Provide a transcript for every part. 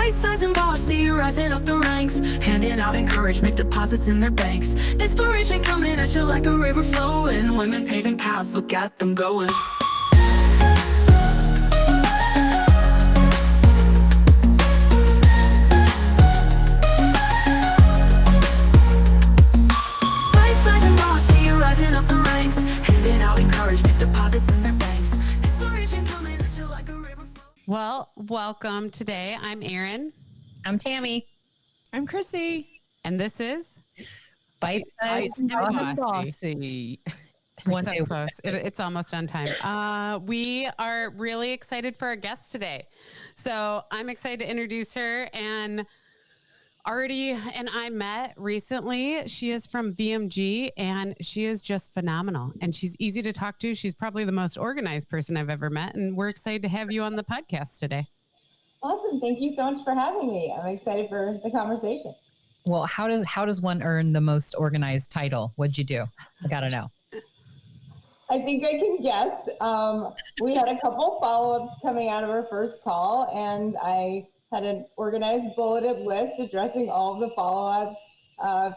Bite-Sized and Bossy, rising up the ranks, handing out encouragement, deposits in their banks. Inspiration coming at you like a river flowing. Women paving paths, look at them going. Bite-Sized and Bossy, rising up the ranks, handing out encouragement, deposits in their banks. Inspiration coming at you like a river flowing. Well, welcome today. I'm Erin. I'm Tammy. I'm Chrissy. And this is Byte-Sized and Bossy. We're so close. It's almost on time. We are really excited for our guest today. So I'm excited to introduce her. And Aarti and I met recently. She is from VMG and she is just phenomenal. And she's easy to talk to. She's probably the most organized person I've ever met. And we're excited to have you on the podcast today. Awesome. Thank you so much for having me. I'm excited for the conversation. Well, how does one earn the most organized title? What'd you do? I gotta know. I think I can guess. We had a couple follow-ups coming out of our first call, and I had an organized bulleted list addressing all of the follow-ups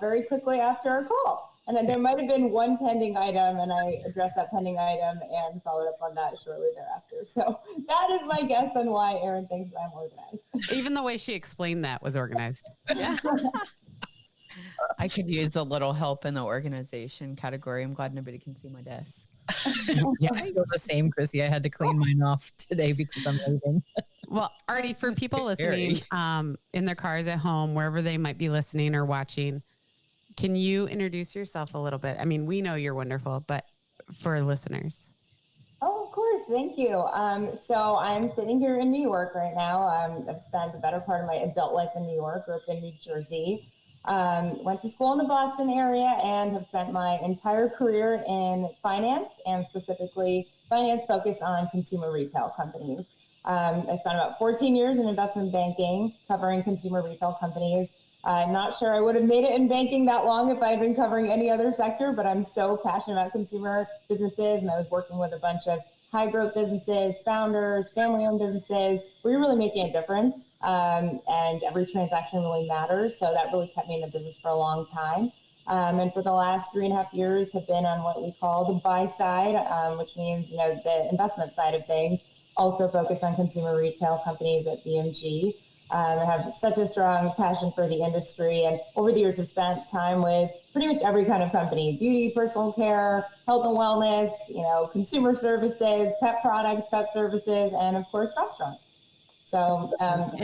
very quickly after our call. And then there might have been one pending item, and I addressed that pending item and followed up on that shortly thereafter. So that is my guess on why Erin thinks I'm organized. Even the way she explained that was organized. Yeah. I could use a little help in the organization category. I'm glad nobody can see my desk. Yeah, I feel the same, Chrissy. I had to clean mine off today because I'm leaving. Well, Aarti, for people listening in their cars at home, wherever they might be listening or watching, can you introduce yourself a little bit? I mean, we know you're wonderful, but for listeners. Oh, of course. Thank you. So I'm sitting here in New York right now. I've spent the better part of my adult life in New York, grew up in New Jersey. Went to school in the Boston area and have spent my entire career in finance and specifically finance focused on consumer retail companies. I spent about 14 years in investment banking covering consumer retail companies. I'm not sure I would have made it in banking that long if I had been covering any other sector, but I'm so passionate about consumer businesses, and I was working with a bunch of high growth businesses, founders, family-owned businesses. We're really making a difference, and every transaction really matters. So that really kept me in the business for a long time. And for the last 3.5 years have been on what we call the buy side, which means, the investment side of things, also focused on consumer retail companies at VMG. I have such a strong passion for the industry, and over the years have spent time with pretty much every kind of company: beauty, personal care, health and wellness, consumer services, pet products, pet services, and of course, restaurants. So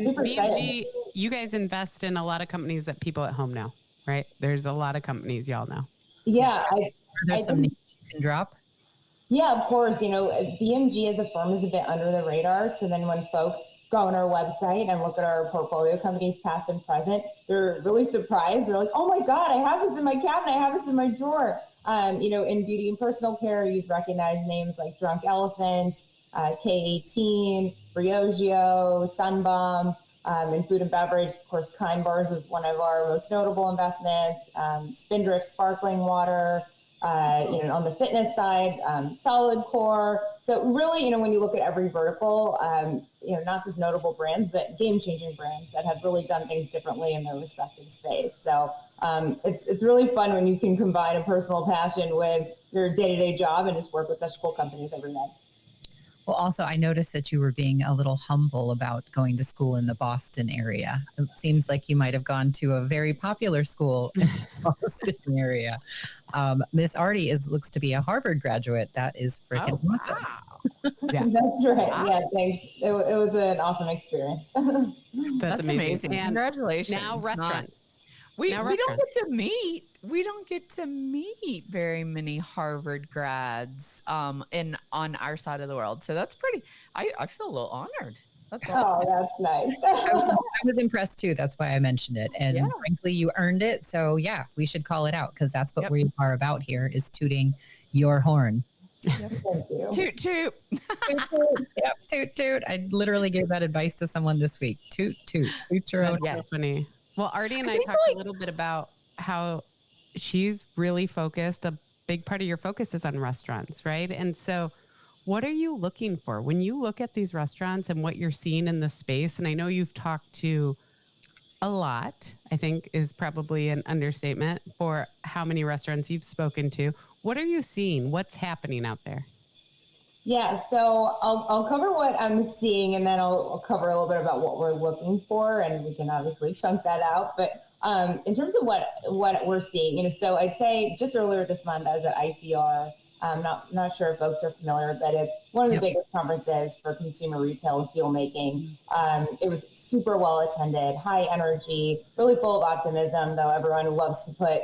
super VMG, exciting. you guys invest in a lot of companies that people at home know, right? There's a lot of companies y'all know. Yeah. Are there some names you can drop? Yeah, of course. VMG as a firm is a bit under the radar. So then when folks go on our website and look at our portfolio companies, past and present, they're really surprised. They're like, oh my God, I have this in my cabinet. I have this in my drawer. In beauty and personal care, you'd recognize names like Drunk Elephant, K18, Briogeo, Sunbum. In food and beverage, of course, Kind Bars was one of our most notable investments. Spindrift Sparkling Water. On the fitness side, Solid Core. So really, when you look at every vertical, not just notable brands, but game-changing brands that have really done things differently in their respective space. So it's really fun when you can combine a personal passion with your day-to-day job and just work with such cool companies every day. Well, also, I noticed that you were being a little humble about going to school in the Boston area. It seems like you might have gone to a very popular school in the Boston area. Miss Aarti looks to be a Harvard graduate. That is freaking awesome. Wow. Yeah. That's right. Wow. Yeah, thanks. It was an awesome experience. That's amazing. And congratulations. now restaurants. We don't get to meet very many Harvard grads on our side of the world. So that's pretty. I feel a little honored. That's awesome. Oh, that's nice. I was impressed too. That's why I mentioned it. And frankly, you earned it. So yeah, we should call it out because that's what we are about here, is tooting your horn. Yes, thank you. Toot toot. Toot toot. Yep, toot toot. I literally gave that advice to someone this week. Toot toot. Toot your own. That's so funny. Well, Aarti and I talked a little bit about how she's really focused. A big part of your focus is on restaurants, right? And so What are you looking for when you look at these restaurants and what you're seeing in the space? And I know you've talked to a lot, I think is probably an understatement for how many restaurants you've spoken to. What are you seeing? What's happening out there? Yeah, so I'll cover what I'm seeing, and then I'll cover a little bit about what we're looking for, and we can obviously chunk that out. But in terms of what we're seeing, so I'd say just earlier this month I was at ICR. I'm not sure if folks are familiar, but it's one of the biggest conferences for consumer retail deal making. It was super well attended, high energy, really full of optimism, though everyone loves to put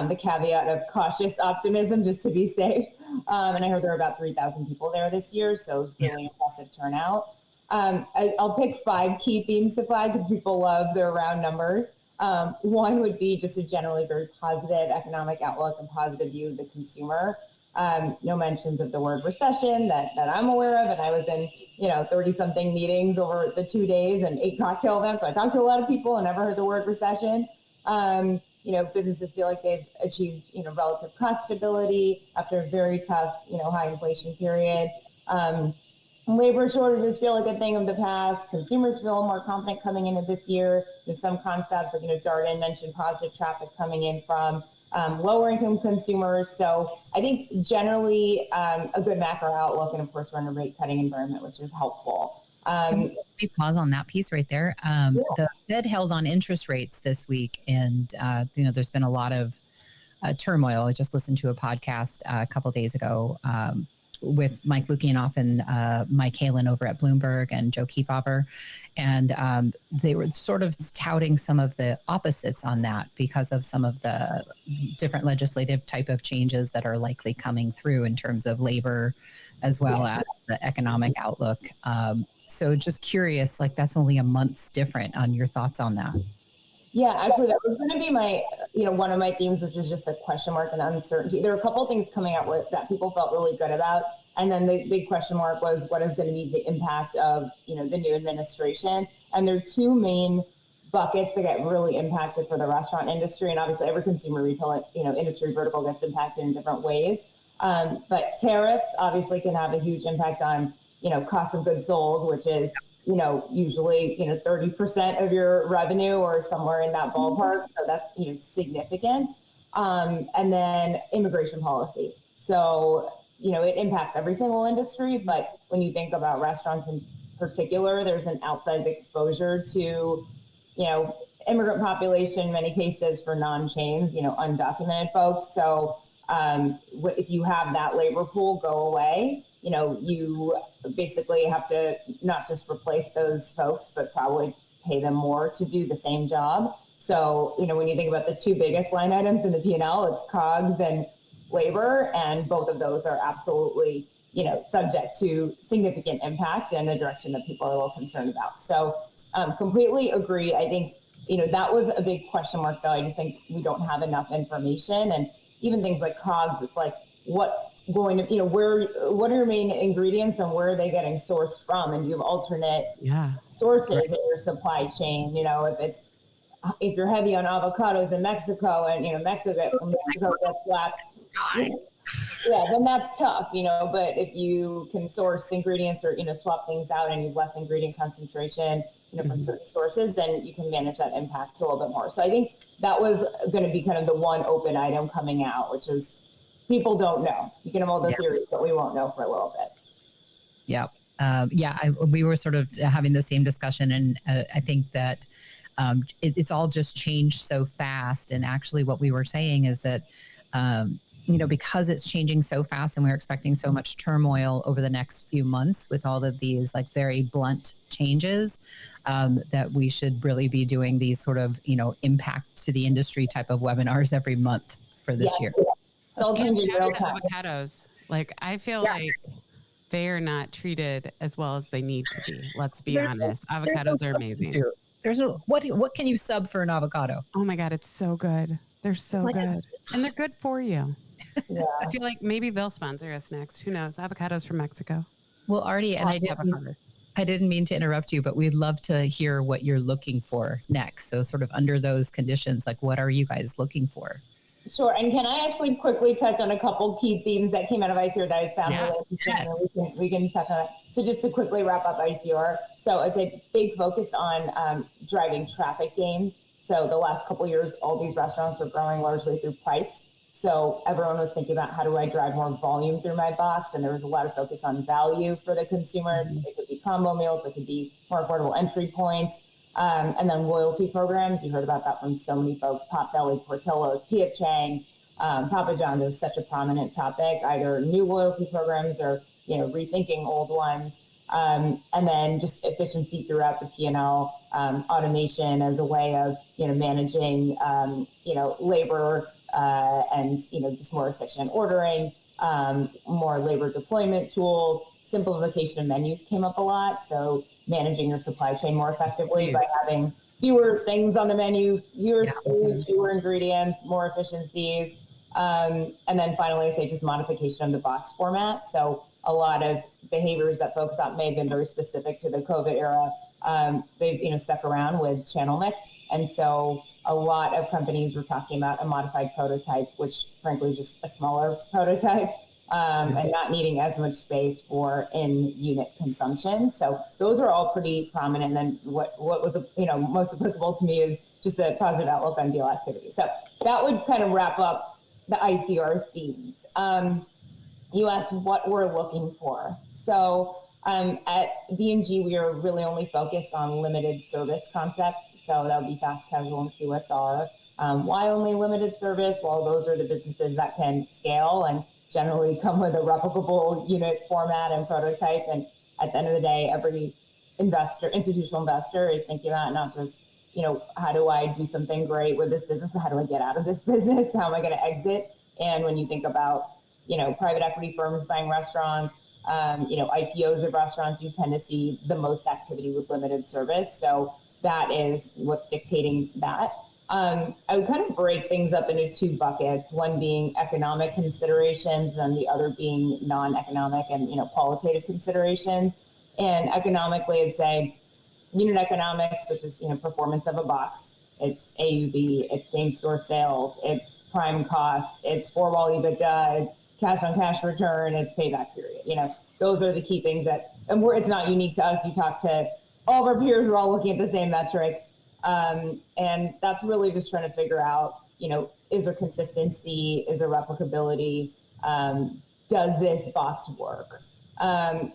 the caveat of cautious optimism just to be safe. And I heard there were about 3,000 people there this year, so really impressive turnout. I'll pick 5 key themes to flag because people love their round numbers. One would be just a generally very positive economic outlook and positive view of the consumer. No mentions of the word recession that I'm aware of. And I was in, 30 something meetings over the 2 days and 8 cocktail events. So I talked to a lot of people and never heard the word recession. Businesses feel like they've achieved, relative cost stability after a very tough, high inflation period. Labor shortages feel like a thing of the past. Consumers feel more confident coming into this year. There's some concepts like, Darden mentioned positive traffic coming in from lower income consumers. So I think generally a good macro outlook, and of course we're in a rate cutting environment, which is helpful. Can we pause on that piece right there? The Fed held on interest rates this week, and there's been a lot of turmoil. I just listened to a podcast a couple days ago with Mike Lukianoff and Mike Halen over at Bloomberg and Joe Kefauver. And they were sort of touting some of the opposites on that because of some of the different legislative type of changes that are likely coming through in terms of labor as well as the economic outlook. So just curious, that's only a month's different on your thoughts on that. Yeah, actually, that was going to be my, one of my themes, which is just a question mark and uncertainty. There were a couple of things coming out with that people felt really good about. And then the big question mark was what is going to be the impact of, the new administration. And there are 2 main buckets that get really impacted for the restaurant industry. And obviously every consumer retail, industry vertical gets impacted in different ways. But tariffs obviously can have a huge impact on, cost of goods sold, which is, usually, 30% of your revenue or somewhere in that ballpark. So that's, significant. And then immigration policy. So, it impacts every single industry, but when you think about restaurants in particular, there's an outsized exposure to, immigrant population, in many cases for non-chains, undocumented folks. So if you have that labor pool go away, you basically have to not just replace those folks, but probably pay them more to do the same job. So, when you think about the 2 biggest line items in the P&L, it's COGS and labor, and both of those are absolutely, subject to significant impact in a direction that people are a little concerned about. So completely agree. I think, that was a big question mark, though. I just think we don't have enough information. And even things like COGS, it's like, what's going to, what are your main ingredients and where are they getting sourced from? And you have alternate sources in your supply chain. If you're heavy on avocados in Mexico and, Mexico gets slapped, then that's tough, but if you can source ingredients or, swap things out and you have less ingredient concentration, from certain sources, then you can manage that impact a little bit more. So I think that was going to be kind of the one open item coming out, which is people don't know. You can have all the theories, but we won't know for a little bit. Yeah. We were sort of having the same discussion, and I think that it's all just changed so fast. And actually what we were saying is that, because it's changing so fast and we're expecting so much turmoil over the next few months with all of these very blunt changes, that we should really be doing these sort of, impact to the industry type of webinars every month for this year. So avocados. I feel like they are not treated as well as they need to be. Let's be honest. Avocados are amazing. What can you sub for an avocado? Oh my God, it's so good. They're so good. And they're good for you. Yeah. I feel like maybe they'll sponsor us next. Who knows? Avocados from Mexico. Well, Aarti, and I didn't mean to interrupt you, but we'd love to hear what you're looking for next. So sort of under those conditions, what are you guys looking for? Sure. And can I actually quickly touch on a couple key themes that came out of ICR that I found really interesting? Yes. We can touch on it. So just to quickly wrap up ICR. So it's a big focus on driving traffic gains. So the last couple of years, all these restaurants are growing largely through price. So everyone was thinking about how do I drive more volume through my box? And there was a lot of focus on value for the consumers. It could be combo meals. It could be more affordable entry points. And then loyalty programs. You heard about that from so many folks. Potbelly, Portillo's, P.F. Chang's, Papa John's is such a prominent topic, either new loyalty programs or, rethinking old ones. And then just efficiency throughout the P&L, automation as a way of, managing, labor and, just more efficient ordering, more labor deployment tools. Simplification of menus came up a lot. So managing your supply chain more effectively by having fewer things on the menu, fewer SKUs, fewer ingredients, more efficiencies. And then finally, I say just modification of the box format. So a lot of behaviors that folks thought may have been very specific to the COVID era, they've stuck around with channel mix. And so a lot of companies were talking about a modified prototype, which frankly is just a smaller prototype. And not needing as much space for in-unit consumption. So those are all pretty prominent. And then what was most applicable to me is just a positive outlook on deal activity. So that would kind of wrap up the ICR themes. You asked what we're looking for. So at VMG, we are really only focused on limited service concepts. So that would be fast casual and QSR. Why only limited service? Well, those are the businesses that can scale and generally come with a replicable unit format and prototype. And at the end of the day, every institutional investor is thinking about not just, how do I do something great with this business, but how do I get out of this business? How am I going to exit? And when you think about, private equity firms buying restaurants, IPOs of restaurants, you tend to see the most activity with limited service. So that is what's dictating that. I would kind of break things up into two buckets, one being economic considerations and the other being non-economic and, qualitative considerations. And economically, I'd say unit economics, which is, performance of a box. It's AUV, it's same-store sales, it's prime costs, it's four-wall EBITDA, it's cash-on-cash return, it's payback period. Those are the key things and it's not unique to us. You talk to all of our peers, we're all looking at the same metrics. And that's really just trying to figure out, is there consistency? Is there replicability? Does this box work?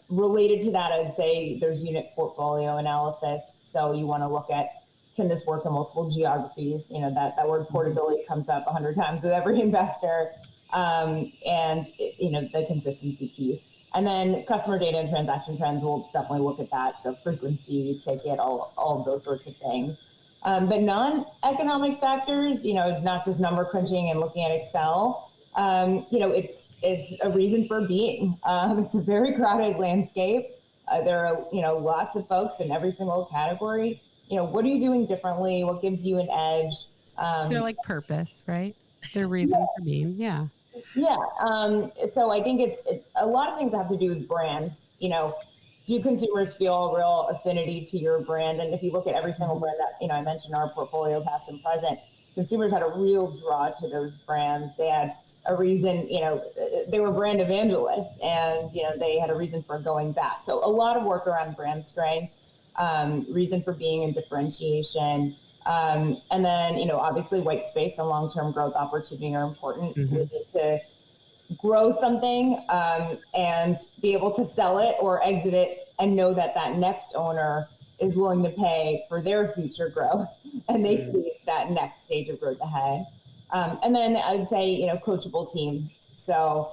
Related to that, I'd say there's unit portfolio analysis. So you want to look at, can this work in multiple geographies? That word portability comes up 100 times with every investor. And the consistency piece. And then customer data and transaction trends, we'll definitely look at that. So frequency, ticket, all of those sorts of things. But non-economic factors, not just number crunching and looking at Excel, it's a reason for being. It's a very crowded landscape. There are, lots of folks in every single category. What are you doing differently? What gives you an edge? They're like purpose, right? Their reason for being. Yeah. Yeah. So I think it's a lot of things that have to do with brands. Do consumers feel real affinity to your brand? And if you look at every single brand that, I mentioned our portfolio, past and present, consumers had a real draw to those brands. They had a reason, they were brand evangelists and, they had a reason for going back. So a lot of work around brand strength, reason for being and differentiation. And then, obviously white space and long-term growth opportunity are important. We need to grow something and be able to sell it or exit it and know that next owner is willing to pay for their future growth and they see that next stage of growth ahead. And then I'd say, coachable team. So,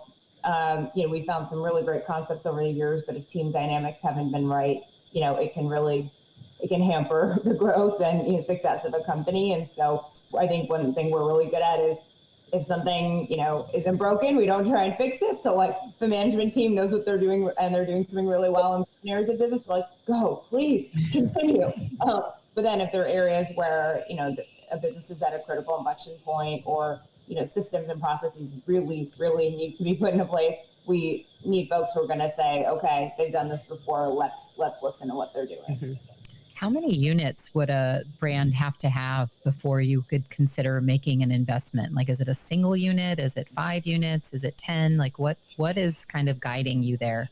we found some really great concepts over the years, but if team dynamics haven't been right, it can hamper the growth and success of a company. And so I think one thing we're really good at is if something, isn't broken, we don't try and fix it. So like the management team knows what they're doing and they're doing something really well in areas of business, we're like, go, please continue. But then if there are areas where, a business is at a critical inflection point or, systems and processes really, really need to be put into place, we need folks who are going to say, okay, they've done this before. Let's listen to what they're doing. How many units would a brand have to have before you could consider making an investment? Like, is it a single unit? Is it 5 units? Is it 10? Like, what is kind of guiding you there?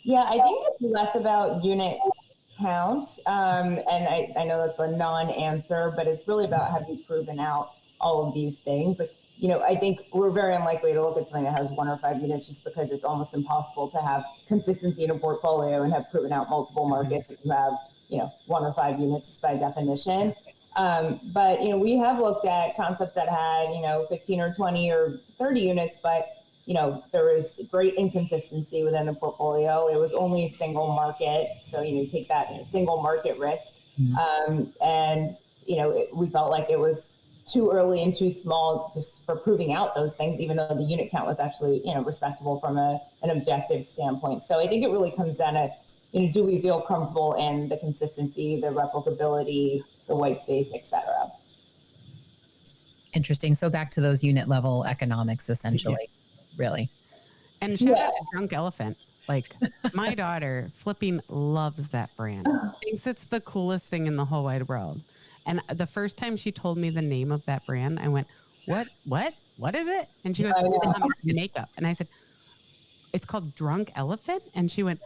Yeah, I think it's less about unit count. And I know that's a non-answer, but it's really about have you proven out all of these things. Like, I think we're very unlikely to look at something that has 1 or 5 units just because it's almost impossible to have consistency in a portfolio and have proven out multiple markets if you have, 1 or 5 units just by definition. But, we have looked at concepts that had, 15 or 20 or 30 units, but there was great inconsistency within the portfolio. It was only a single market. So, you take that single market risk. And, we felt like it was too early and too small just for proving out those things, even though the unit count was actually, respectable from an objective standpoint. So I think it really comes down to, do we feel comfortable in the consistency, the replicability, the white space, et cetera. Interesting. So back to those unit level economics, essentially. Really. And shout out to Drunk Elephant. Like, my daughter flipping loves that brand. Thinks it's the coolest thing in the whole wide world. And the first time she told me the name of that brand, I went, what is it? And she goes, makeup. And I said, it's called Drunk Elephant. And she went,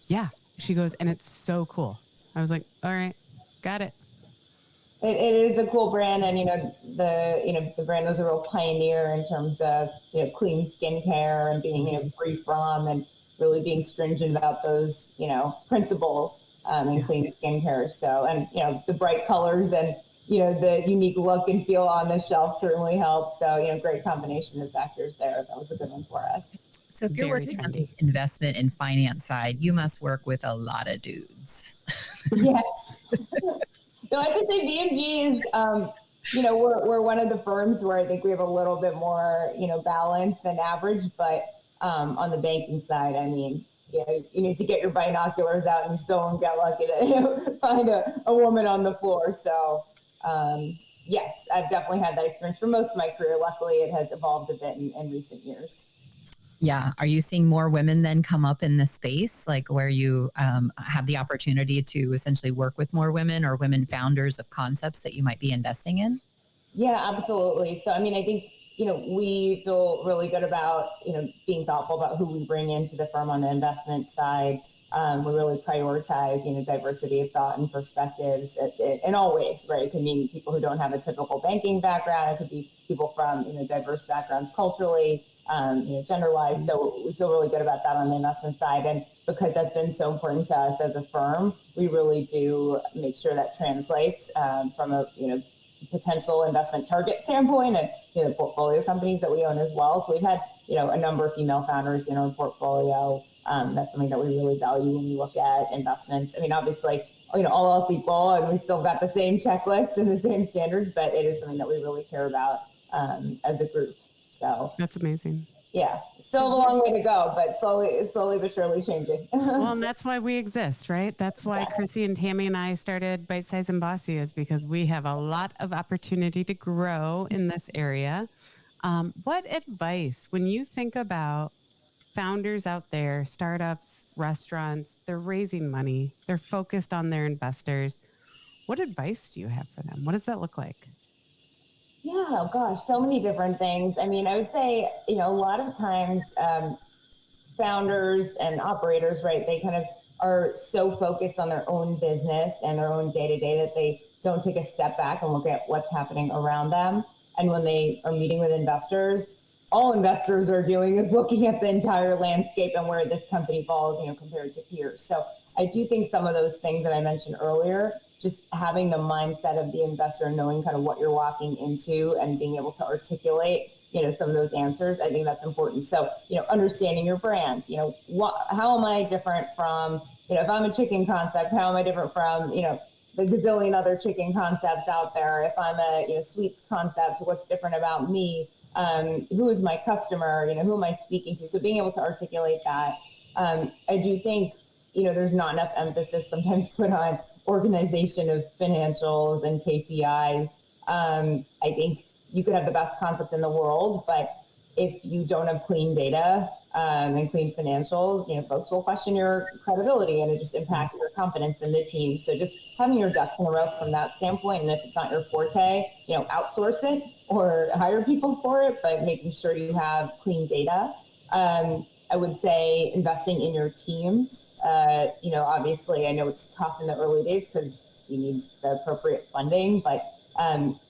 yeah. She goes, and it's so cool. I was like, all right, got it. It is a cool brand, and the brand was a real pioneer in terms of clean skincare and being free from and really being stringent about those principles in clean skincare. So, and the bright colors and the unique look and feel on the shelf certainly helps. So great combination of factors there. That was a good one for us. So if you're working on the investment and finance side, you must work with a lot of dudes. Yes. No, I have to say VMG is, we're one of the firms where I think we have a little bit more, balance than average, but on the banking side, I mean, you need to get your binoculars out and you still won't get lucky to find a woman on the floor. So, yes, I've definitely had that experience for most of my career. Luckily, it has evolved a bit in recent years. Yeah. Are you seeing more women then come up in the space, like where you have the opportunity to essentially work with more women or women founders of concepts that you might be investing in? Yeah, absolutely. So, I mean, I think, we feel really good about, being thoughtful about who we bring into the firm on the investment side. We really prioritize, diversity of thought and perspectives in all ways, right? It could mean people who don't have a typical banking background. It could be people from, diverse backgrounds culturally, gender-wise. So we feel really good about that on the investment side. And because that's been so important to us as a firm, we really do make sure that translates from a, potential investment target standpoint and, the portfolio companies that we own as well. So we've had, a number of female founders in our portfolio. That's something that we really value when we look at investments. I mean, obviously, all else equal, and we still got the same checklists and the same standards, but it is something that we really care about as a group. So that's amazing. Yeah, still a long way to go, but slowly but surely changing. Well, and that's why we exist, right? That's why Chrissy and Tammy and I started Byte-Sized and Bossy, is because we have a lot of opportunity to grow in this area. What advice, when you think about founders out there, startups, restaurants, they're raising money, they're focused on their investors, what advice do you have for them? What does that look like? Yeah, gosh, so many different things. I mean, I would say, a lot of times founders and operators, right, they kind of are so focused on their own business and their own day-to-day that they don't take a step back and look at what's happening around them. And when they are meeting with investors, all investors are doing is looking at the entire landscape and where this company falls, compared to peers. So I do think some of those things that I mentioned earlier, just having the mindset of the investor, knowing kind of what you're walking into and being able to articulate, some of those answers, I think that's important. So, understanding your brand, how am I different from, if I'm a chicken concept, how am I different from, the gazillion other chicken concepts out there? If I'm a, sweets concept, what's different about me? Who is my customer? Who am I speaking to? So being able to articulate that, I do think, there's not enough emphasis sometimes put on organization of financials and KPIs. I think you could have the best concept in the world, but if you don't have clean data, and clean financials, folks will question your credibility, and it just impacts your confidence in the team. So just having your ducks in a row from that standpoint, and if it's not your forte, outsource it or hire people for it, but making sure you have clean data. I would say investing in your team. Obviously, I know it's tough in the early days because you need the appropriate funding, but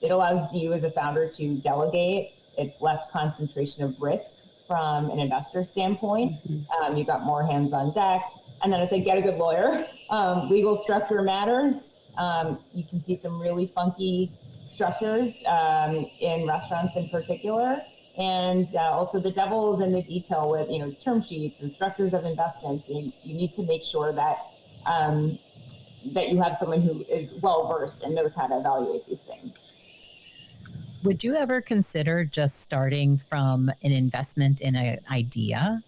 it allows you as a founder to delegate. It's less concentration of risk from an investor standpoint. You've got more hands on deck. And then I'd say get a good lawyer. Legal structure matters. You can see some really funky structures in restaurants in particular. And also the devil is in the detail with, term sheets and structures of investments. You need to make sure that that you have someone who is well-versed and knows how to evaluate these things. Would you ever consider just starting from an investment in an idea?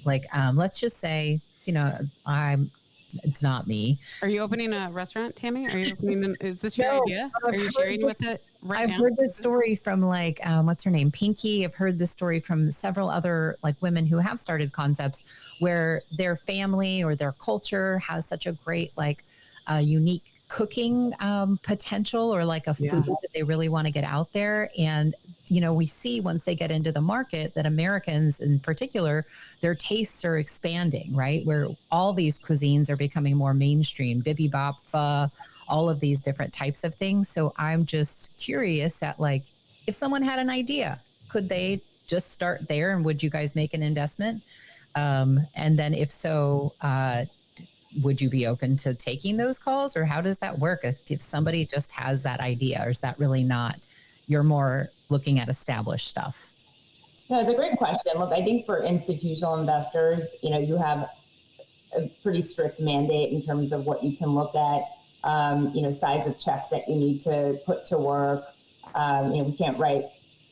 Like, let's just say, it's not me. Are you opening a restaurant, Tammy? Is this your idea? Are you sharing with it right now? I've heard this story from what's her name? Pinky. I've heard this story from several other women who have started concepts where their family or their culture has such a great, unique cooking potential or a food that they really want to get out there. And, we see once they get into the market that Americans in particular, their tastes are expanding, right? Where all these cuisines are becoming more mainstream, bibimbap, pho, all of these different types of things. So I'm just curious at if someone had an idea, could they just start there, and would you guys make an investment? And then if so, would you be open to taking those calls, or how does that work if somebody just has that idea, or is that really not, you're more looking at established stuff? No, it's a great question. Look, I think for institutional investors, you have a pretty strict mandate in terms of what you can look at, size of check that you need to put to work. We can't write,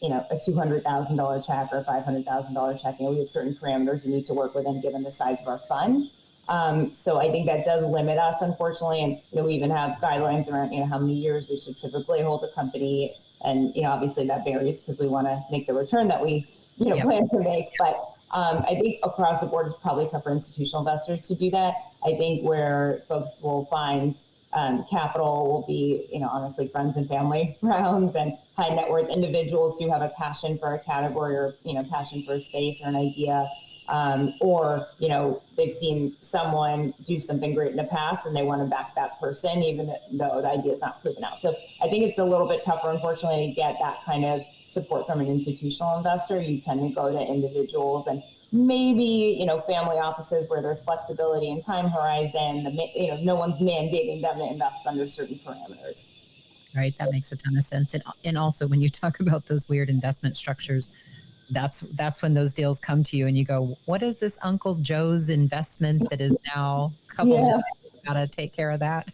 a $200,000 check or a $500,000 check. We have certain parameters we need to work within given the size of our fund. So I think that does limit us, unfortunately. And, we even have guidelines around, how many years we should typically hold a company. And, obviously that varies because we want to make the return that we, plan to make. But I think across the board, it's probably tough for institutional investors to do that. I think where folks will find capital will be, honestly, friends and family rounds and high net worth individuals who have a passion for a category or, passion for a space or an idea. Or, they've seen someone do something great in the past and they want to back that person, even though the idea is not proven out. So I think it's a little bit tougher, unfortunately, to get that kind of support from an institutional investor. You tend to go to individuals and maybe, family offices where there's flexibility and time horizon. No one's mandating them to invest under certain parameters. Right. That makes a ton of sense. And also when you talk about those weird investment structures, that's when those deals come to you and you go, what is this Uncle Joe's investment that is now a couple million? Gotta take care of that.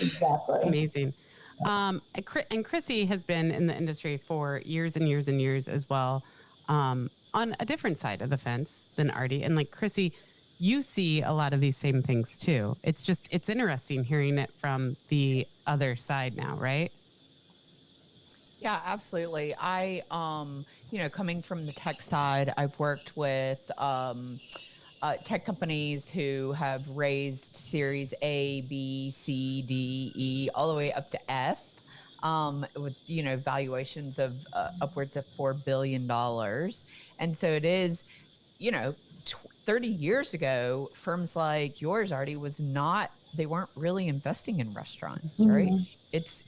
Exactly. Amazing. And Chrissy has been in the industry for years and years and years as well, on a different side of the fence than Aarti. And Chrissy, you see a lot of these same things too. It's interesting hearing it from the other side now, right? Yeah, absolutely. I, coming from the tech side, I've worked with tech companies who have raised Series A, B, C, D, E, all the way up to F, with, valuations of upwards of $4 billion. And so it is, 30 years ago, firms like yours, Aarti, they weren't really investing in restaurants, right? It's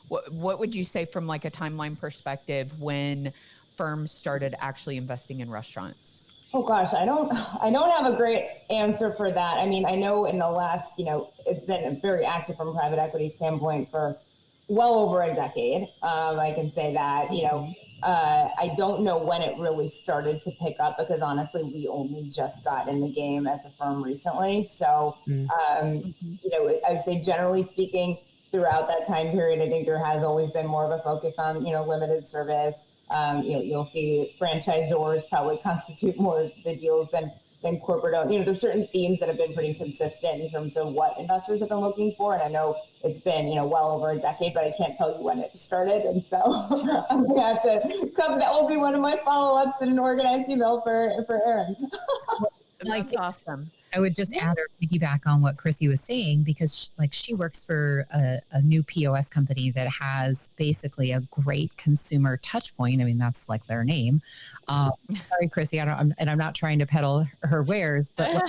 what would you say from a timeline perspective when firms started actually investing in restaurants? Oh gosh, I don't have a great answer for that. I mean, I know in the last, it's been very active from a private equity standpoint for well over a decade. I can say that, I don't know when it really started to pick up because honestly, we only just got in the game as a firm recently. So, I would say generally speaking, throughout that time period, I think there has always been more of a focus on, limited service. You'll see franchisors probably constitute more of the deals than than corporate owned. There's certain themes that have been pretty consistent in terms of what investors have been looking for. And I know it's been, well over a decade, but I can't tell you when it started. And so I'm going to have to come. That will be one of my follow-ups in an organized email for Erin. That's awesome. I would just add or piggyback on what Chrissy was saying, because she works for a new POS company that has basically a great consumer touch point. I mean, that's like their name. Sorry, Chrissy, I'm not trying to peddle her wares, but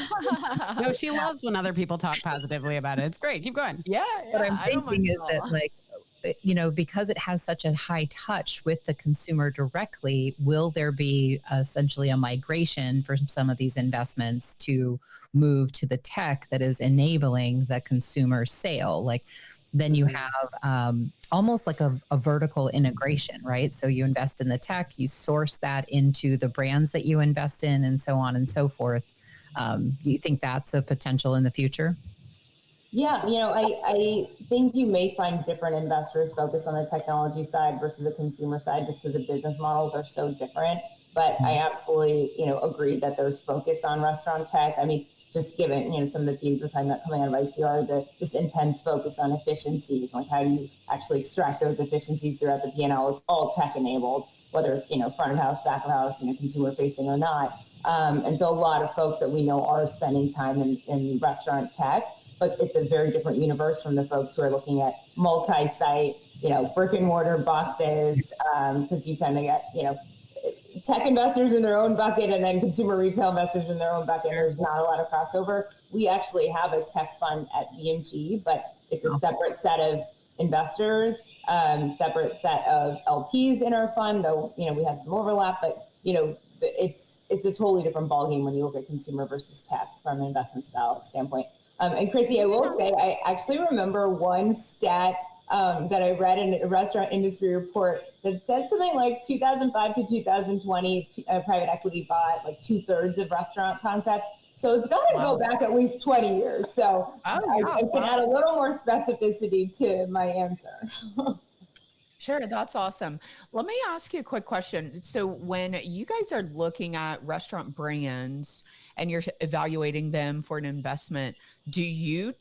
no, she loves when other people talk positively about it. It's great. Keep going. Yeah. What I'm thinking is that because it has such a high touch with the consumer directly, will there be essentially a migration for some of these investments to move to the tech that is enabling the consumer sale? Then you have almost like a vertical integration, right? So you invest in the tech, you source that into the brands that you invest in, and so on and so forth. You think that's a potential in the future? Yeah, I think you may find different investors focus on the technology side versus the consumer side, just because the business models are so different. But I absolutely, agree that there's focus on restaurant tech. I mean, just given, some of the themes we're talking about coming out of ICR, the just intense focus on efficiencies, like how do you actually extract those efficiencies throughout the P&L? It's all tech enabled, whether it's, front of house, back of house, consumer facing or not. And so a lot of folks that we know are spending time in restaurant tech. But it's a very different universe from the folks who are looking at multi-site, brick and mortar boxes, because you tend to get, tech investors in their own bucket and then consumer retail investors in their own bucket. There's not a lot of crossover. We actually have a tech fund at VMG, but it's a separate set of investors, separate set of LPs in our fund, though, we have some overlap, but, it's a totally different ballgame when you look at consumer versus tech from an investment style standpoint. And Chrissy, I will say, I actually remember one stat that I read in a restaurant industry report that said something like 2005 to 2020, private equity bought like 2/3 of restaurant concepts. So it's got to go back at least 20 years. So I can add a little more specificity to my answer. Sure, that's awesome. Let me ask you a quick question. So when you guys are looking at restaurant brands and you're evaluating them for an investment, does your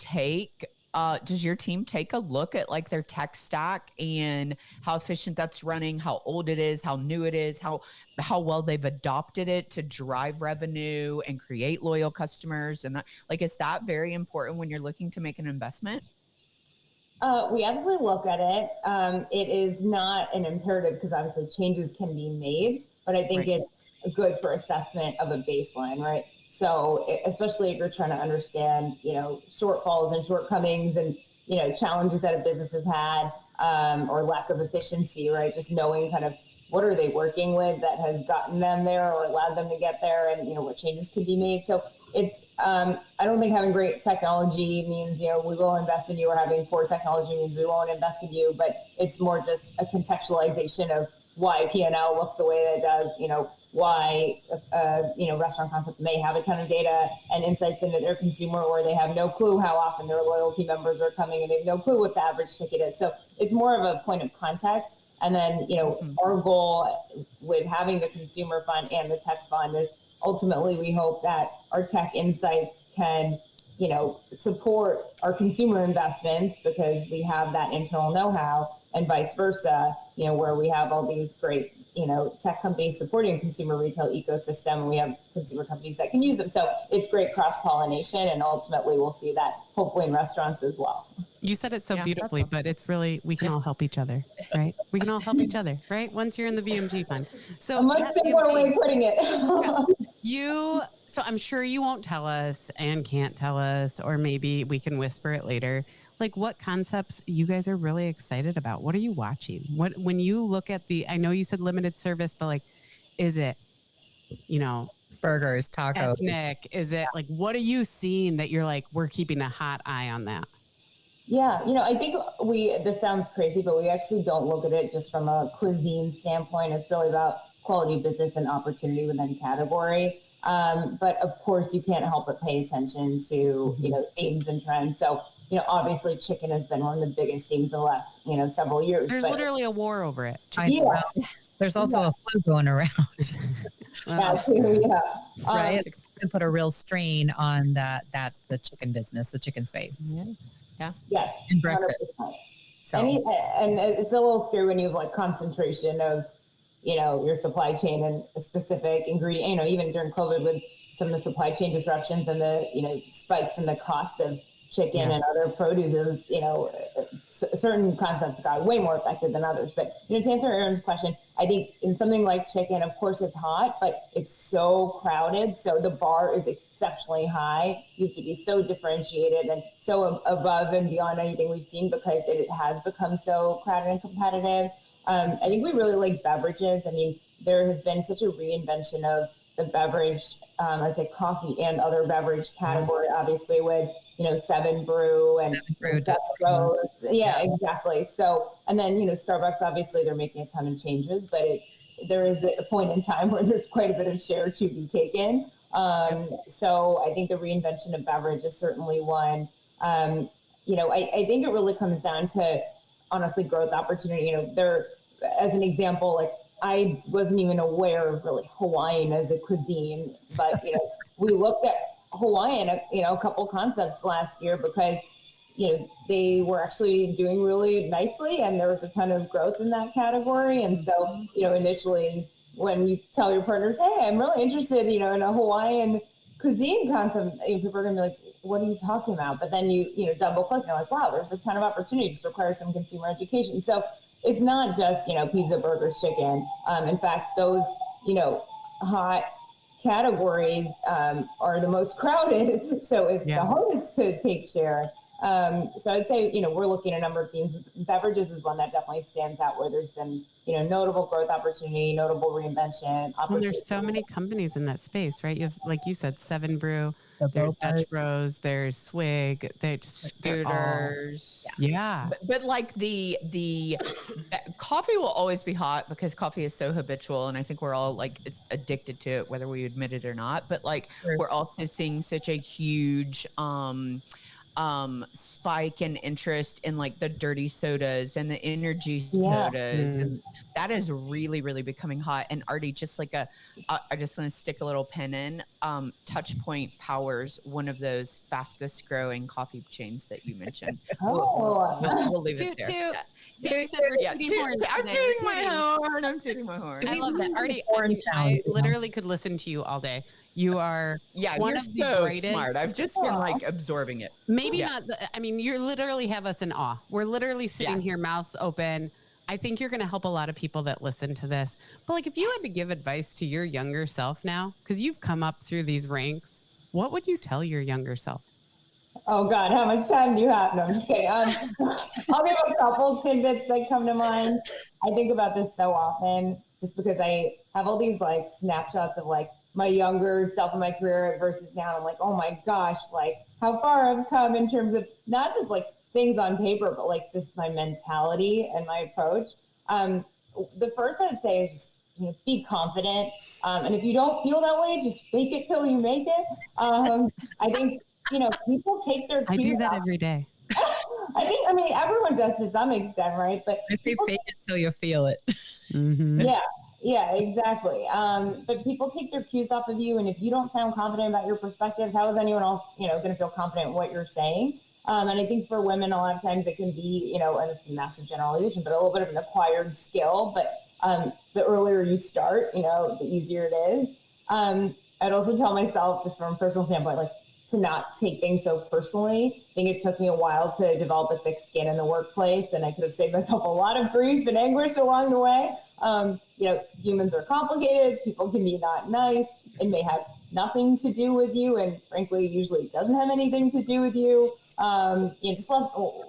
team take a look at like their tech stack and how efficient that's running, how old it is, how new it is, how well they've adopted it to drive revenue and create loyal customers? And is that very important when you're looking to make an investment? We absolutely look at it. It is not an imperative because obviously changes can be made, but I think it's good for assessment of a baseline, right? So especially if you're trying to understand, shortfalls and shortcomings and, challenges that a business has had, or lack of efficiency, right? Just knowing kind of what are they working with that has gotten them there or allowed them to get there, and, what changes could be made. So it's, I don't think having great technology means, we will invest in you, or having poor technology means we won't invest in you, but it's more just a contextualization of why P&L looks the way that it does, why, restaurant concept may have a ton of data and insights into their consumer, or they have no clue how often their loyalty members are coming and they have no clue what the average ticket is. So it's more of a point of context. And then, our goal with having the consumer fund and the tech fund is ultimately we hope that our tech insights can, support our consumer investments because we have that internal know-how, and vice versa, where we have all these great, tech companies supporting consumer retail ecosystem, and we have consumer companies that can use them. So it's great cross-pollination, and ultimately we'll see that hopefully in restaurants as well. You said it so beautifully, but it's really, we can all help each other, right? We can all help each other, right? Once you're in the VMG fund. So a much simpler way of putting it. So I'm sure you won't tell us and can't tell us, or maybe we can whisper it later. Like, what concepts you guys are really excited about? What are you watching? When you look at I know you said limited service, but like, is it, burgers, tacos, ethnic? Is it like, what are you seeing that you're like, we're keeping a hot eye on that? Yeah, I think this sounds crazy, but we actually don't look at it just from a cuisine standpoint. It's really about quality business and opportunity within category. But of course, you can't help but pay attention to, themes and trends. So, obviously chicken has been one of the biggest themes in the last, several years. There's literally a war over it. Yeah. There's also a flu going around, That too, yeah. right? It can put a real strain on the chicken business, the chicken space. Yes, And breakfast. 100%. So And it's a little scary when you have like concentration of, your supply chain and a specific ingredient, even during COVID with some of the supply chain disruptions and the, spikes in the cost of chicken and other produce, certain concepts got way more affected than others. But, to answer Erin's question, I think in something like chicken, of course it's hot, but it's so crowded. So the bar is exceptionally high. You have to be so differentiated and so above and beyond anything we've seen because it has become so crowded and competitive. I think we really like beverages. I mean, there has been such a reinvention of the beverage, I'd say coffee and other beverage category, obviously with, 7 Brew and Dutch Bros. Yeah, exactly. So, and then, Starbucks, obviously they're making a ton of changes, but there is a point in time where there's quite a bit of share to be taken. So I think the reinvention of beverage is certainly one. I think it really comes down to, honestly, growth opportunity. There, as an example, like I wasn't even aware of really Hawaiian as a cuisine, but we looked at Hawaiian, a couple concepts last year because they were actually doing really nicely, and there was a ton of growth in that category. And so initially, when you tell your partners, "Hey, I'm really interested, in a Hawaiian cuisine concept," people are gonna be like, "What are you talking about?" But then you double click and you're like, wow, there's a ton of opportunities to require some consumer education. So it's not just, pizza, burgers, chicken. In fact, those, hot categories are the most crowded. So it's the hardest to take share. So I'd say, we're looking at a number of themes. Beverages is one that definitely stands out where there's been, notable growth opportunity, notable reinvention. Well, there's so many companies in that space, right? You have, like you said, 7 Brew, there's Dutch Bros, there's Swig, they're just Scooters. But like the coffee will always be hot because coffee is so habitual. And I think we're all like it's addicted to it, whether we admit it or not. But like we're also seeing such a huge spike in interest in like the dirty sodas and the energy sodas, and that is really, really becoming hot. And Aarti, just like I just want to stick a little pin in. Touchpoint powers one of those fastest growing coffee chains that you mentioned. We'll leave it there. I'm tooting my horn. I love that, Aarti. I literally could listen to you all day. You are one of the brightest. Smart. I've just been like absorbing it. Maybe not. You literally have us in awe. We're literally sitting here, mouths open. I think you're going to help a lot of people that listen to this. But like, if you had to give advice to your younger self now, because you've come up through these ranks, what would you tell your younger self? Oh God, how much time do you have? No, I'm just kidding. I'll give a couple tidbits that come to mind. I think about this so often just because I have all these like snapshots of like my younger self in my career versus now. I'm like, oh my gosh, like how far I've come in terms of not just like things on paper, but like just my mentality and my approach. The first I'd say is just be confident. And if you don't feel that way, just fake it till you make it. I think, people take their cues. I do that every day. I mean, everyone does to some extent, right? But I say fake it till you feel it. Mm-hmm. Yeah, exactly. But people take their cues off of you. And if you don't sound confident about your perspectives, how is anyone else, going to feel confident in what you're saying? And I think for women, a lot of times it can be, and it's a massive generalization, but a little bit of an acquired skill. But the earlier you start, the easier it is. I'd also tell myself, just from a personal standpoint, like to not take things so personally. I think it took me a while to develop a thick skin in the workplace, and I could have saved myself a lot of grief and anguish along the way. Humans are complicated. People can be not nice. It may have nothing to do with you, and frankly, usually it doesn't have anything to do with you. Just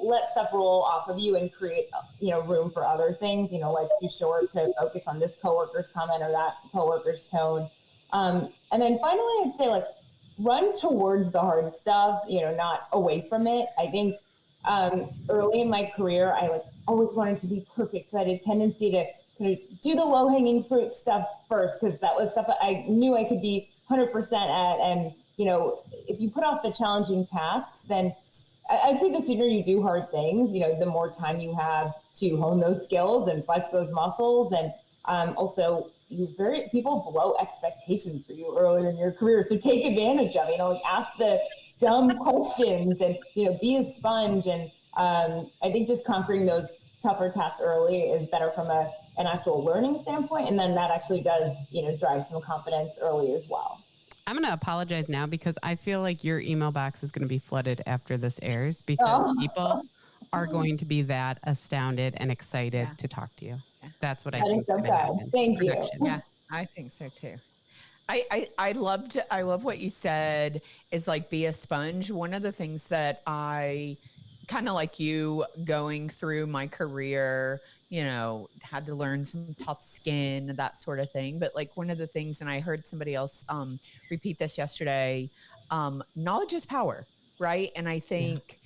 let stuff roll off of you and create, room for other things. Life's too short to focus on this coworker's comment or that coworker's tone. And then finally, I'd say like run towards the hard stuff, not away from it. I think early in my career, I always wanted to be perfect. So I had a tendency to kind of do the low hanging fruit stuff first, because that was stuff I knew I could be 100% at. And, if you put off the challenging tasks, then I'd say the sooner you do hard things, the more time you have to hone those skills and flex those muscles. And Also, people blow expectations for you earlier in your career, so take advantage of it. Like ask the dumb questions, and be a sponge. And I think just conquering those tougher tasks early is better from an actual learning standpoint, and then that actually does drive some confidence early as well. I'm going to apologize now because I feel like your email box is going to be flooded after this airs because people are going to be that astounded and excited to talk to you. That's what I think. Thank you. Yeah, I think so too. I love what you said is like be a sponge. One of the things that I kind of like you going through my career, had to learn some tough skin, that sort of thing. But like one of the things, and I heard somebody else repeat this yesterday, knowledge is power, right? And I think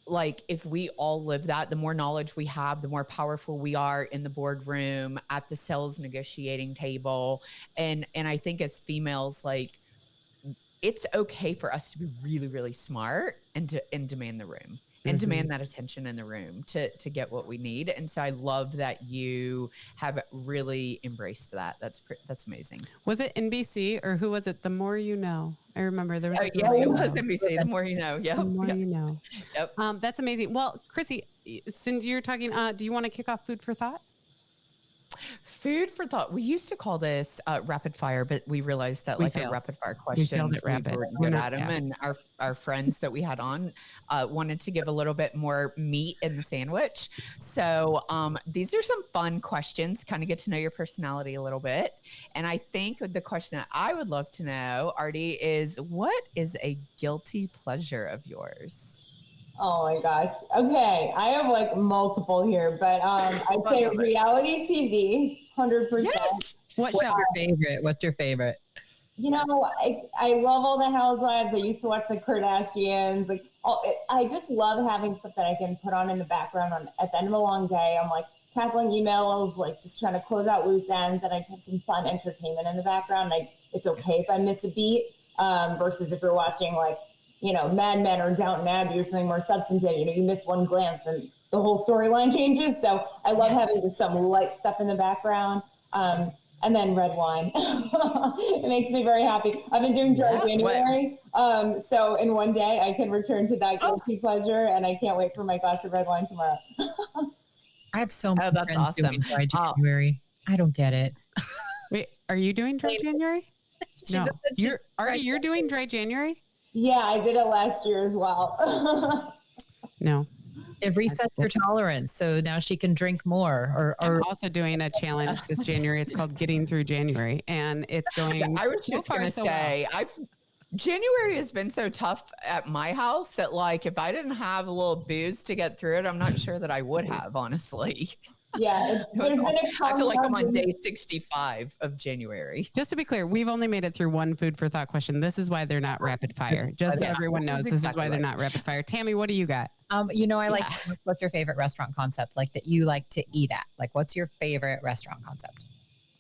like if we all live that, the more knowledge we have, the more powerful we are in the boardroom, at the sales negotiating table. And I think as females, like it's okay for us to be really, really smart and demand the room. And demand that attention in the room to get what we need. And so I love that you have really embraced that. That's amazing. Was it NBC or who was it? The More You Know. I remember there was. Yes, it was NBC. The More You Know. Yeah. The More You Know. Yep. That's amazing. Well, Chrissy, since you're talking, do you want to kick off food for thought? Food for thought. We used to call this rapid fire, but we realized that like a rapid fire questions, we weren't good at them. And our friends that we had on wanted to give a little bit more meat in the sandwich. So these are some fun questions, kind of get to know your personality a little bit. And I think the question that I would love to know, Aarti, is what is a guilty pleasure of yours? Oh my gosh. Okay. I have like multiple here, but I'd say reality TV, 100%. Yes. What's your favorite? I love all the housewives. I used to watch the Kardashians. Like, I just love having stuff that I can put on in the background at the end of a long day. I'm like tackling emails, like just trying to close out loose ends, and I just have some fun entertainment in the background. Like, it's okay if I miss a beat, versus if you're watching like, Mad Men or Downton Abbey or something more substantive, you miss one glance and the whole storyline changes. So I love having some light stuff in the background. And then red wine. It makes me very happy. I've been doing dry January. So in one day I can return to that guilty pleasure, and I can't wait for my glass of red wine tomorrow. I have so many that's friends awesome. doing dry January. I don't get it. Wait, are you doing dry January? No. You're doing dry January? Yeah, I did it last year as well. No. It resets your tolerance, so now she can drink more. Or I'm also doing a challenge this January. It's called Getting Through January, and it's going. I was just going to say, January has been so tough at my house that like if I didn't have a little booze to get through it, I'm not sure that I would have, honestly. Yeah, I feel like I'm on day 65 of January. Just to be clear, we've only made it through one food for thought question. This is why they're not rapid fire. Just so everyone knows, this is why they're not rapid fire. Tammy, what do you got? I like to know what's your favorite restaurant concept, like that you like to eat at? Like, what's your favorite restaurant concept?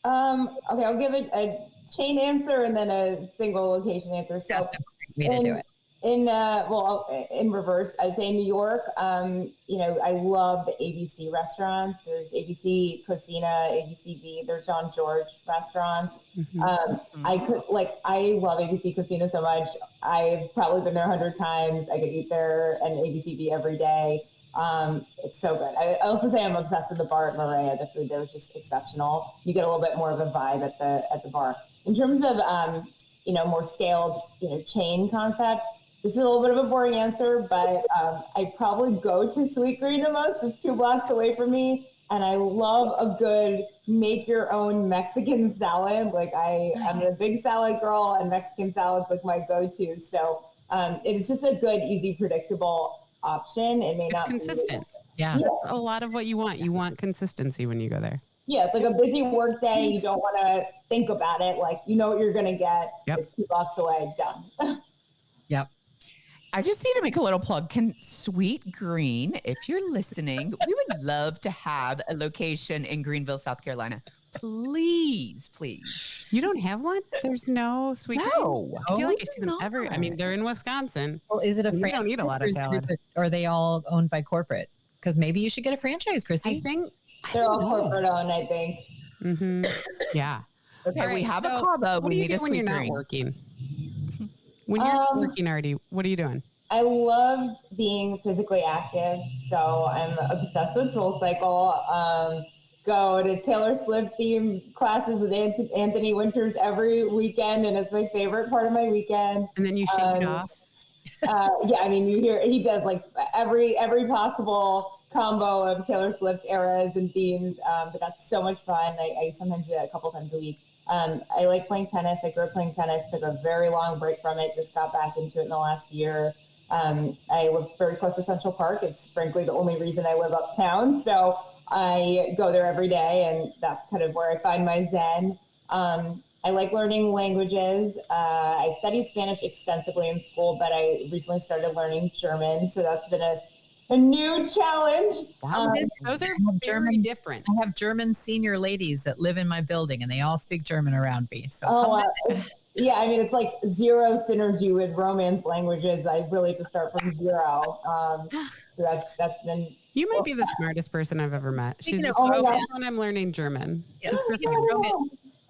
Okay, I'll give it a chain answer and then a single location answer. So that's a great way to do it. In reverse, I'd say New York. I love the ABC restaurants. There's ABC Cocina, ABCB. There's John George restaurants. I love ABC Cocina so much. I've probably been there 100 times. I could eat there and ABCB every day. It's so good. I also say I'm obsessed with the bar at Maria. The food there was just exceptional. You get a little bit more of a vibe at the bar. In terms of more scaled chain concept. This is a little bit of a boring answer, but I probably go to Sweet Green the most. It's 2 blocks away from me. And I love a good make your own Mexican salad. Like I'm a big salad girl, and Mexican salad's like my go-to. So it's just a good, easy, predictable option. It may not be consistent. Yeah. That's a lot of what you want. You want consistency when you go there. Yeah, it's like a busy work day. You don't want to think about it. Like, you know what you're going to get. Yep. It's 2 blocks away. Done. Yep. I just need to make a little plug. Can Sweet Green, if you're listening, we would love to have a location in Greenville, South Carolina. Please. You don't have one? There's no Sweet Green? No. I feel like I see them every. I mean, they're in Wisconsin. Well, is it a franchise? don't eat a lot of salad. Or are they all owned by corporate? Because maybe you should get a franchise, Chrissy. I think they're all corporate owned, I think. Mm-hmm. Yeah. Okay, All right, we have so a combo. What We do you need do a when sweet you're not drink. working? When you're not working, Aarti, what are you doing? I love being physically active, so I'm obsessed with SoulCycle. Go to Taylor Swift themed classes with Anthony Winters every weekend, and it's my favorite part of my weekend. And then you shake it off. Yeah, I mean, you hear he does like every possible combo of Taylor Swift eras and themes, but that's so much fun. I sometimes do that a couple times a week. I like playing tennis. I grew up playing tennis, took a very long break from it, just got back into it in the last year. I live very close to Central Park. It's frankly the only reason I live uptown. So I go there every day, and that's kind of where I find my zen. I like learning languages. I studied Spanish extensively in school, but I recently started learning German. So that's been a new challenge. Wow, those are very different. I have German senior ladies that live in my building, and they all speak German around me. So yeah, I mean, it's like zero synergy with Romance languages. I really have to start from zero. So that's been. You might be the smartest person I've ever met. She's just when I'm learning German.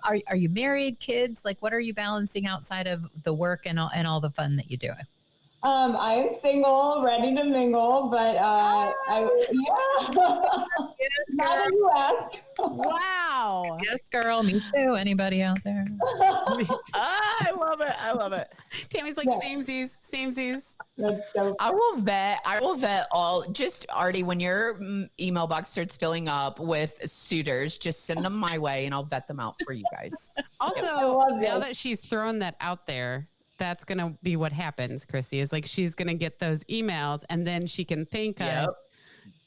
Are you married, kids? Like, what are you balancing outside of the work and all the fun that you do? I'm single, ready to mingle, but yeah. Now that you ask. Wow. Yes, girl. Me too. Anybody out there? I love it. I love it. Tammy's like, samesies. That's so. I will vet all. Just Aarti, when your email box starts filling up with suitors, just send them my way, and I'll vet them out for you guys. Also, now that she's thrown that out there, that's going to be what happens, Chrissy, is like she's going to get those emails and then she can thank us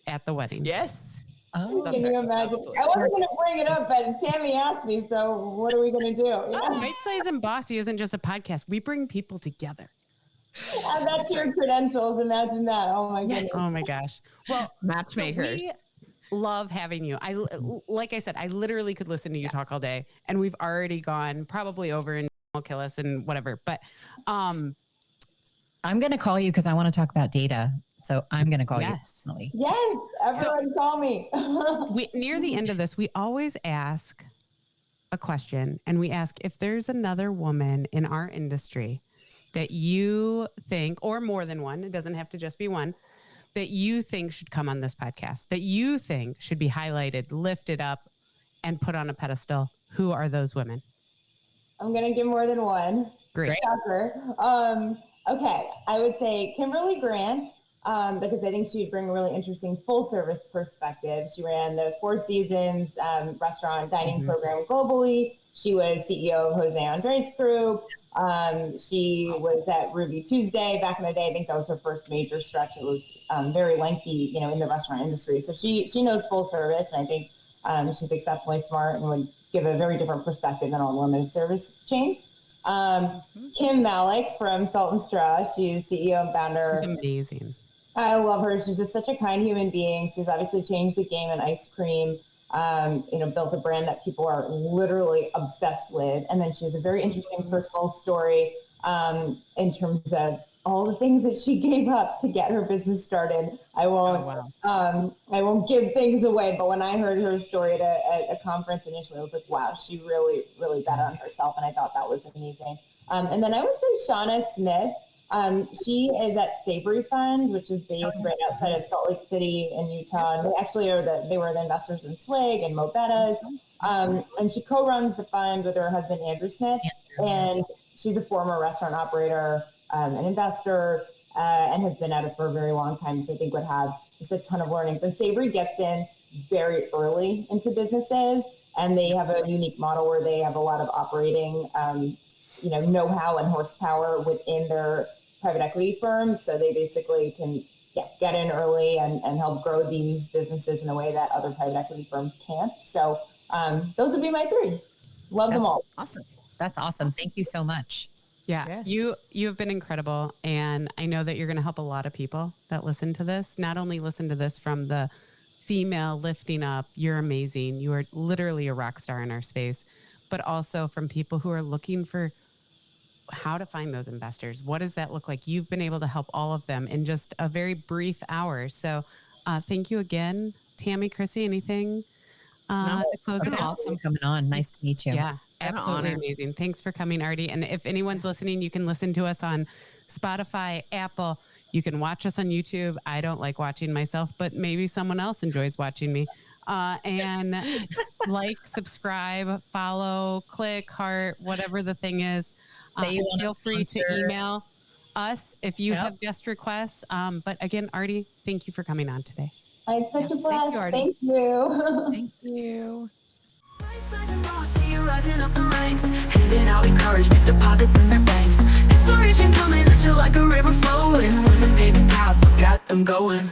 at the wedding. Yes. Oh, can you imagine? Absolutely. I wasn't going to bring it up, but Tammy asked me, so what are we going to do? Yeah. Bite-Sized and Bossy isn't just a podcast. We bring people together. That's your credentials. Imagine that. Oh, my goodness. Oh, my gosh. Well, matchmakers. We love having you. Like I said, I literally could listen to you talk all day, and we've already gone probably over and will kill us and whatever. But I'm going to call you because I want to talk about data. So I'm going to call you personally. Yes, everyone call me. Near the end of this, we always ask a question, and we ask if there's another woman in our industry that you think, or more than one, it doesn't have to just be one, that you think should come on this podcast, that you think should be highlighted, lifted up, and put on a pedestal. Who are those women? I'm going to give more than one. Great. Okay. I would say Kimberly Grant, because I think she'd bring a really interesting full service perspective. She ran the Four Seasons restaurant dining program globally. She was CEO of Jose Andres Group. She was at Ruby Tuesday back in the day. I think that was her first major stretch. It was very lengthy, in the restaurant industry. So she knows full service, and I think she's exceptionally smart and would give a very different perspective than all limited service chains. Kim Malik from Salt and Straw. She's CEO and founder. She's amazing. I love her. She's just such a kind human being. She's obviously changed the game in ice cream. Built a brand that people are literally obsessed with. And then she has a very interesting personal story in terms of all the things that she gave up to get her business started. I won't give things away, but when I heard her story at a conference initially, I was like, wow, she really, really bet on herself. And I thought that was amazing. And then I would say Shauna Smith. She is at Savory Fund, which is based right outside of Salt Lake City in Utah. And they actually they were the investors in Swig and Mobetta's. And she co-runs the fund with her husband, Andrew Smith. And she's a former restaurant operator, an investor, and has been at it for a very long time. So I think would have just a ton of learning. But Savory gets in very early into businesses, and they have a unique model where they have a lot of operating, know-how and horsepower within their private equity firms. So they basically can get in early and help grow these businesses in a way that other private equity firms can't. So those would be my three. Love them all. Awesome. That's awesome. Thank you so much. Yeah, yes. You have been incredible. And I know that you're going to help a lot of people that listen to this, not only listen to this from the female lifting up, you're amazing, you are literally a rock star in our space, but also from people who are looking for how to find those investors. What does that look like? You've been able to help all of them in just a very brief hour. So thank you again, Tammy, Chrissy, anything No, to close it's it been out. awesome. Coming on. Nice to meet you. Yeah, An absolutely honor. amazing. Thanks for coming, Aarti. And if anyone's listening, you can listen to us on Spotify, Apple. You can watch us on YouTube. I don't like watching myself, but maybe someone else enjoys watching me. And like, subscribe, follow, click, heart, whatever the thing is. Say you want to Feel free to sponsor. email us if you Yep. have guest requests. But again, Aarti, thank you for coming on today. It's such a Thank you, blast. Aarti. Thank you. Thank you. Bite-Sized and Bossy, you're rising up the ranks, handing out encouragement, deposits in their banks. Inspiration coming at you like a river flowing. Women paving paths, look at them going.